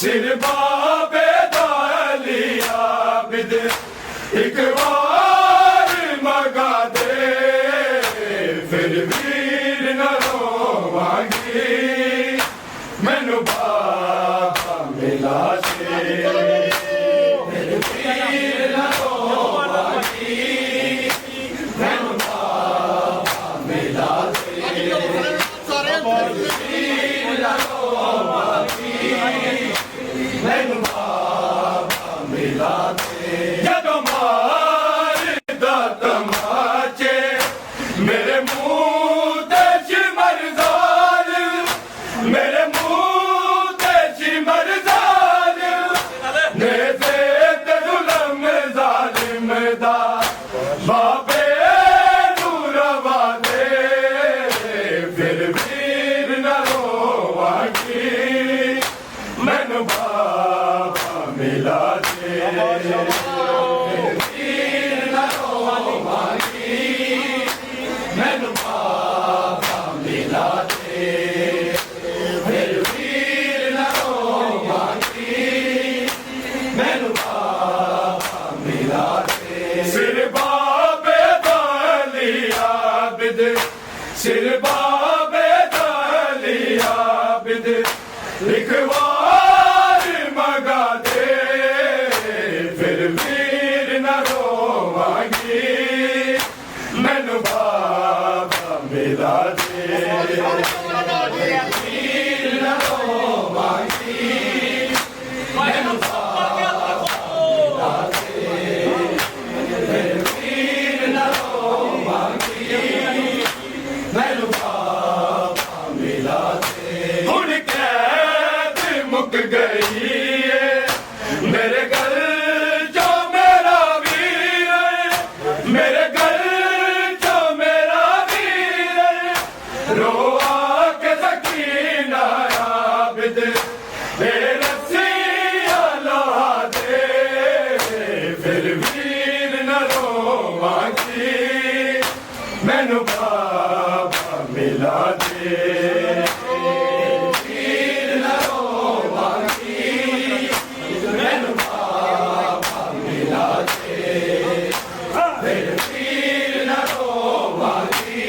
सिर बाबे दाली आबिद एक बार मगा दे फिर वीर न रोवांगी मैनू बाबा मिला से फिर वीर न रोवांगी मैनू बाबा मिला से मैनू बाबा मिला दे जदों मारदा तमाचे मेरे मुंह ते सिमर जालिम मेरे मुंह ते सिमर जालिम नेज़े ते जुल्म जालिम दा बाबे नू रवा दे फिर वीर न रोवांगी मैनू बाबा मिला दे वीर न रोवांगी मैनू बाबा मिला दे फिर वीर न रोवांगी मैनू बाबा मिला दे सिर बाबे दाली आबिद सिर बाबे दाली आबिद एक बार मगा दे फिर वीर न रोवांगी मैनू बाबा मिला दे वीर न रोवांगी मैनू बाबा मिला दे फिर वीर न रोवांगी मैनू बाबा रोआ के सकीना आबिद दे रस्सियां लोहा दे फिर वीर न रोवांगी मैनू बाबा मिला दे वीर न रोवांगी मैनू बाबा मिला दे फिर वीर न रोवांगी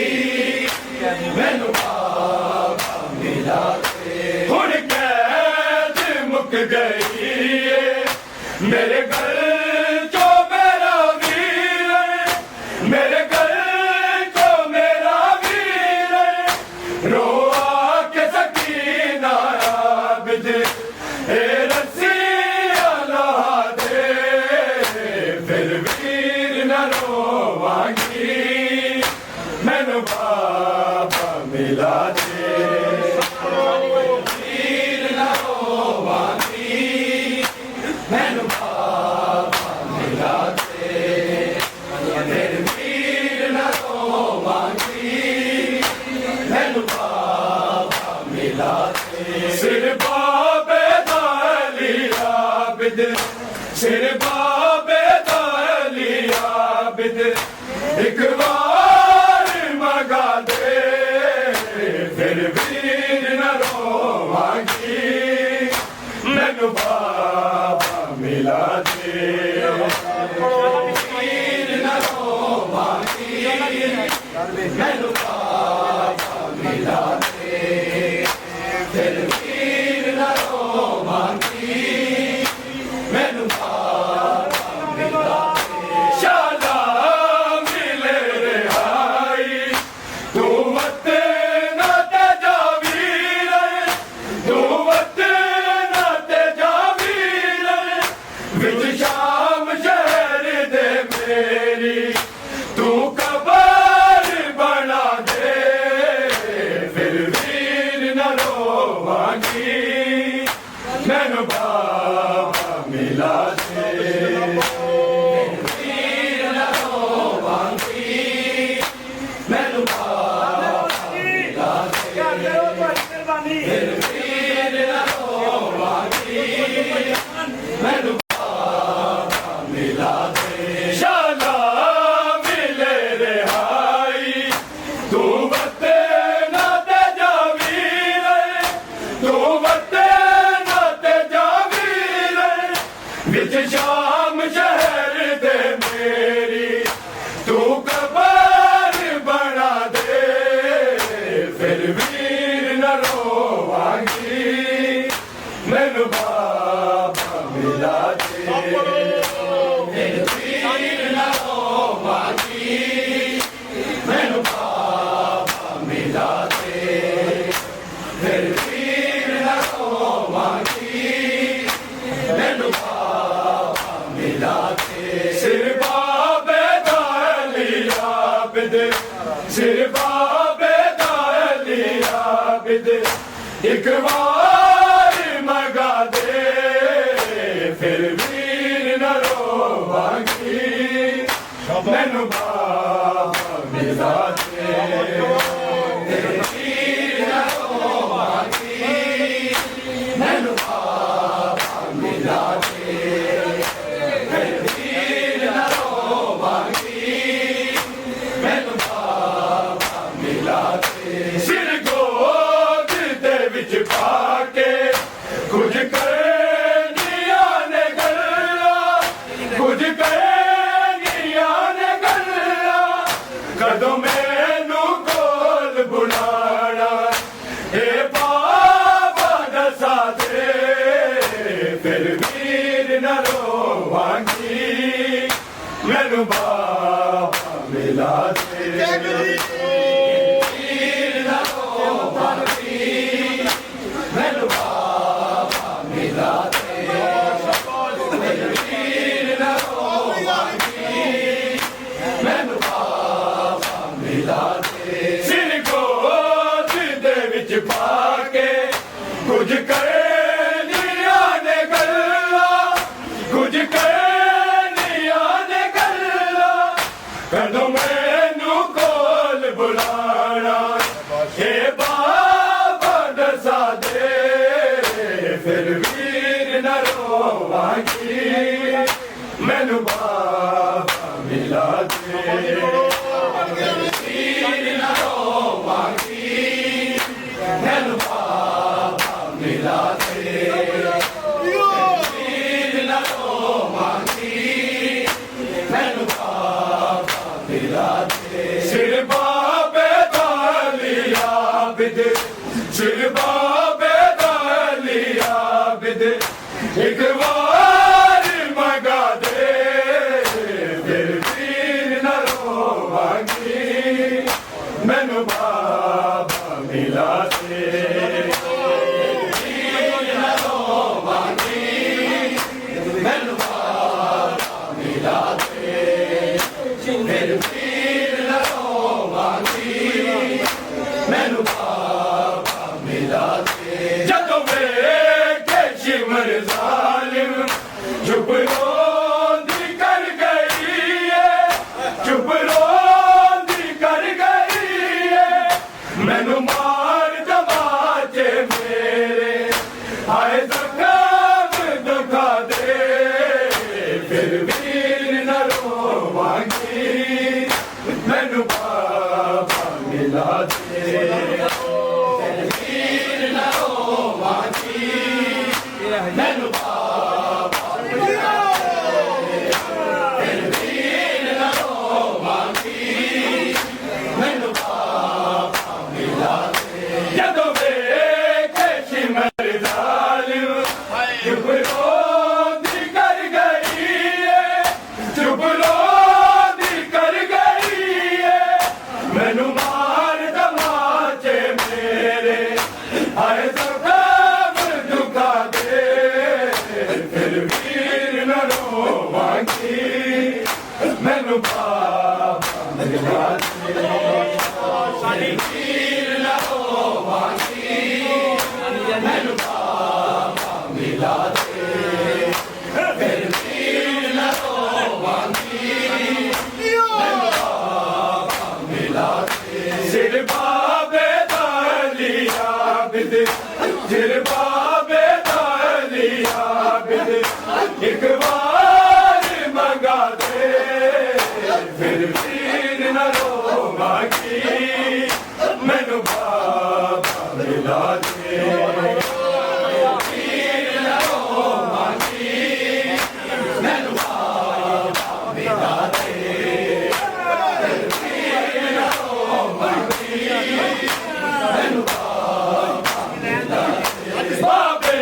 मैनू बाबा मिला दे हुण कैद मुक गई है मेरे घर चो मेरा वीर है मेरे घर चो मेरा वीर है रोआ के सकीना आबिद ए रस्सियां लोहा दे फिर वीर न रोवांगी मैनू बाबा मिला दे वीर न रोवांगी मैनू बाबा मिला दे फिर वीर न रोवांगी मैनू बाबा मिला दे सिर बाबे दाली आबिद सिर बाबे दाली आबिद एक बार मगा दे फिर वीर न रोवांगी मैनू बाबा मिला दे वीर न रोवांगी मैनू बाबा मिला दे फिर वीर न रोवांगी मैनू बाबा मिला दे शाला मिले रिहाई तू मत ना ते जा वीर तू मत ना ते जा वीर विच शाम शहर दे मेरी तू कबर बना दे फिर वीर न रोवांगी मैनू बाबा मिला दे वीर न रोवांगी मैनू बाबा मिला दे फिर वीर न रोवांगी मैनू बाबा मिला दे शाला मिले रिहाई तू बते ना ते जा वीर तू बते ना ते जा वीर विच शाम शहर दे मेरी तू कबर बना दे फिर वीर न रोवांगी मैनू बाबा मिला दे फिर वीर न रोवांगी मैनू बाबा मिला दे फिर वीर न रोवांगी मैनू बाबा मिला दे सिर बाबे दाली आबिद सिर बाबे दाली आबिद एक बार मगा दे फिर वीर न रोवांगी मैनू बाबा मिला दे फिर वीर न रोवांगी मैनू बाबा मिला दे फिर वीर न रोवांगी मैनू बाबा मिला दे सिर गोद दे विच पाके कुछ करनिया ने गल्ला कुछ करनिया ने गल्ला कदों मैनू कोल बुलाना ए बाबा दसा दे फिर वीर न रोवांगी मैनू बाबा मिला दे वीर न रोवांगी मैनू बाबा मिला दे फिर वीर न रोवांगी मैनू बाबा मिला दे सिर गोद दे विच पाके कुछ करनिया ने गल्ला कुछ करनिया ने गल्ला कदों मैनू कोल बुलाना आबिद सिर बाबे दाली आबिद एक बार मंगा दे फिर पीर न रोवांगी मैनू बाबा मिला दे पीर न रोवांगी मैनू बाबा मिला दे फिर पीर न रोवांगी मैनू बाबा मिला दे जदों वेखे शिमर जालिम चुप रोंदी कर गई है चुप रोंदी कर गई है मैनू मार दबाचे मेरे हाय जख्म दुखा दे फिर वीर न रोवांगी मैनू बाबा मिला दे फिर वीर न रोवांगी मैनू बाबा मिला दे फिर वीर न रोवांगी मैनू बाबा मिला दे जदों वेखे शिमर जालिम चुप रोंदी कर गई है चुप रोंदी कर गई है मैनू मार दमाचे मेरे हाय जख्म दुखा दे फिर वीर न रोवांगी मैनू बाबा मिला दे फिर वीर न रोवांगी मैनू बाबा मिला दे फिर वीर न रोवांगी मैनू बाबा मिला दे सिर बाबे दाली आबिद सिर बाबे दाली आबिद एक बार मंगा दे फिर वीर न रोवांगी मैनू बाबा मिला दे वीर न रोवांगी मैनू बाबा मिला दे फिर वीर न रोवांगी मैनू बाबा मिला दे बाबे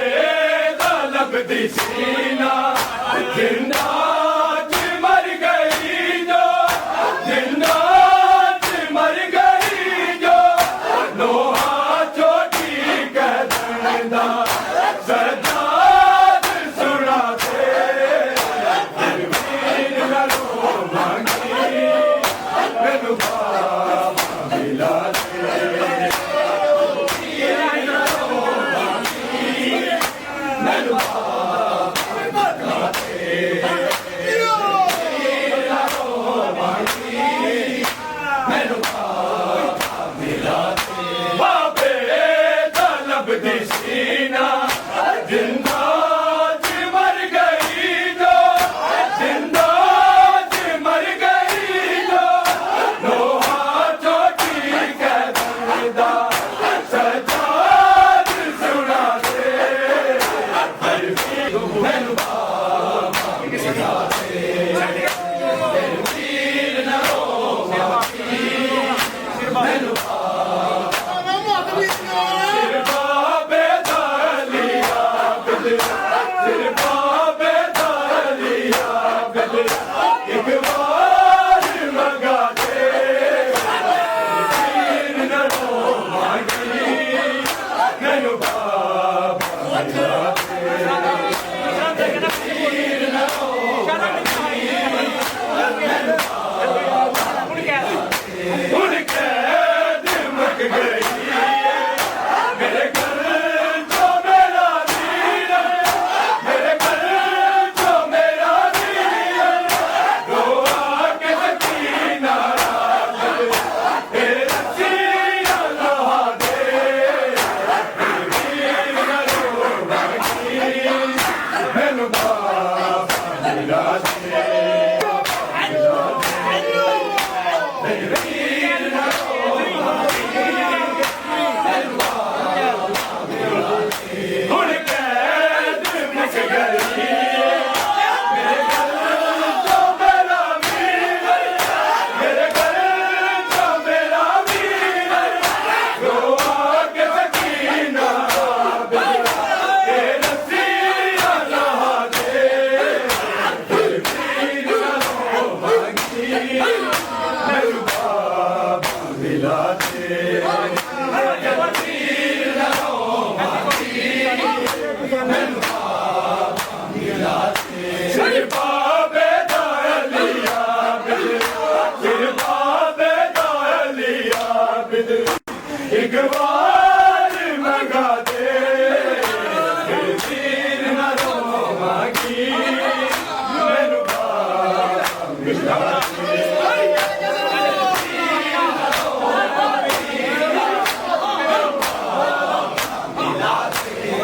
दा लभदी सीना जिंदा च मर गई जो जिंदा च मर गई जो लोहा छोटी कहदा सजाद सुना दे फिर वीर न रोवांगी मैनू बाबा मिला दे वीर न रोवांगी मैनू बाबा मिला दे वीर न रोवांगी मैनू बाबा मिला दे बाबे दा लभदी सीना जिंदा च मर गई जो जिंदा च मर गई जो लोहा छोटी कहदा सजाद सुना दे फिर वीर मैनू बाबा मिला दे फिर वीर न रोवांगी मैनू सिर बाबे दाली आबिद सिर बाबे दाली आबिद एक बार मंगा दे वीर न रोवांगी ਇੱਕ ਵਾਰ ਮੰਗਾ ਦੇ ਫਿਰ ਵੀਰ ਨਾ ਰੋਵਾਂਗੀ ਮੈਨੂੰ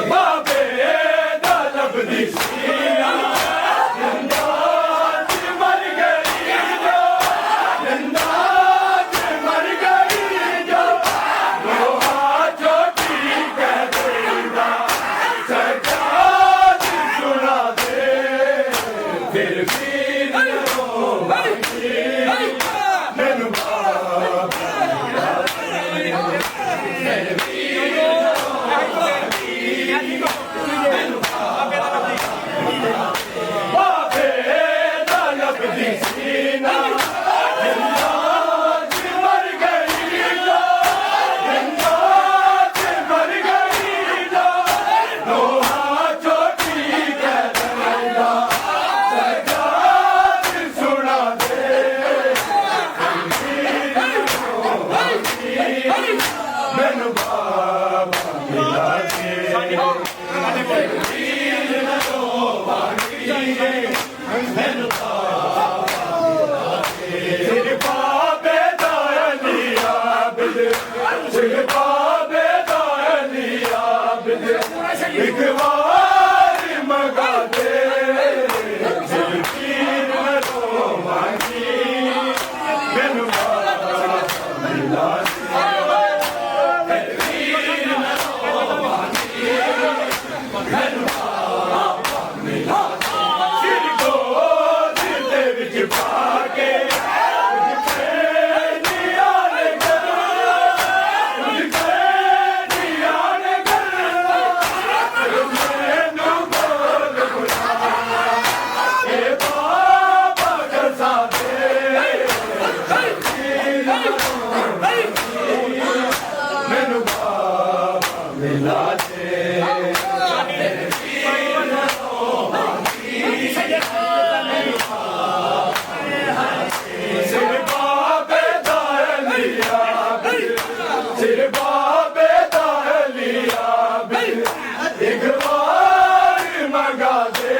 ਬਾਬੇ ਦਾ ਲੱਭਦੀ ਸੀਨਾ ਇੱਕ ਵਾਰ ਮੰਗਾ ਦੇ ਫਿਰ ਵੀਰ ਨਾ ਰੋਵਾਂਗੀ ਮੈਨੂੰ ਮਿਲਾ ਇੱਕ ਵਾਰ ਮੰਗਾ ਦੇ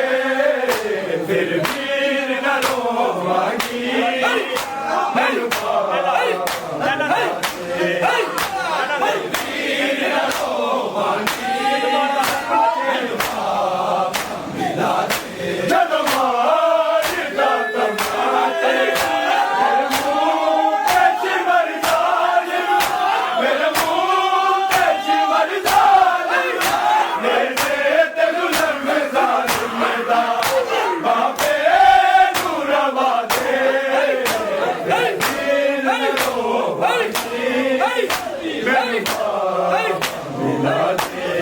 ਫਿਰ ਵੀਰ ਨਾ ਰੋਵਾਂਗੀ ਮੈਨੂੰ ਜਦੋਂ ਮਾਰਦਾ ਤਮਾਤੇ ਮੇਰੇ ਮੂੰਹ ਤੇ ਚਿਮਰ ਜਾਲਿਮ ਮੇਰੇ ਮੂੰਹ ਤੇ ਚਿਮਰ ਜਾਲਿਮ ਮੇਰੇ ਤੇ ਜ਼ੁਲਮ ਜ਼ਾਲਿਮ ਦਾ ਬਾਬੇ ਨੂੰ ਰਵਾ ਦੇ ਵੀਰ ਨਾ ਰੋਵਾਂਗੀ ਮੈਨੂੰ ਮਿਲਾ ਦੇ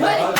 Hey!